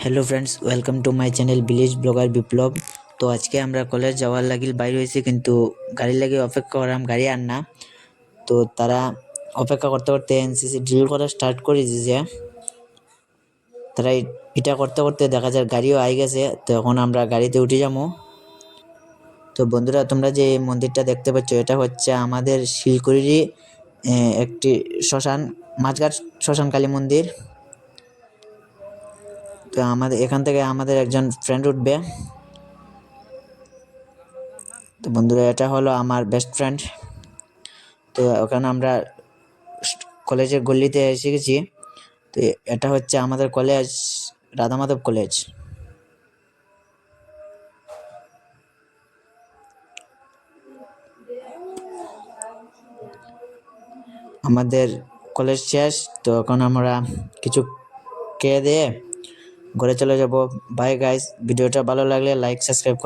Hello friends, welcome to my channel village blogger Biplab. তো আজকে আমরা কলেজ যাওয়ার লাগিল বাইরে হয়েছি, কিন্তু গাড়ি লাগে অপেক্ষা করাম, গাড়ি আর না। তো তারা অপেক্ষা করতে করতে এনসিসি ড্রিল করা স্টার্ট করে দিয়েছে। তারা এটা করতে করতে দেখা যায় গাড়িও আই গেছে। তো এখন আমরা গাড়িতে উঠে যাবো। তো বন্ধুরা, তোমরা যে মন্দিরটা দেখতে পাচ্ছ, এটা হচ্ছে আমাদের শিলকুড়িরই একটি শ্মশান, মাঝঘাট শ্মশান কালী মন্দির। তো আমাদের এখান থেকে আমাদের একজন ফ্রেন্ড উঠবে। তো বন্ধুরা, এটা হলো আমার বেস্ট ফ্রেন্ড। তো ওখানে আমরা কলেজের গল্লিতে এসে গেছি। তো এটা হচ্ছে আমাদের কলেজ, রাধা মাধব কলেজ। আমাদের কলেজ শেষ, তো এখন আমরা কিছু খেয়ে দিয়ে ঘরে চলে যাব। বাই গাইস, ভিডিওটা ভালো লাগলে লাইক সাবস্ক্রাইব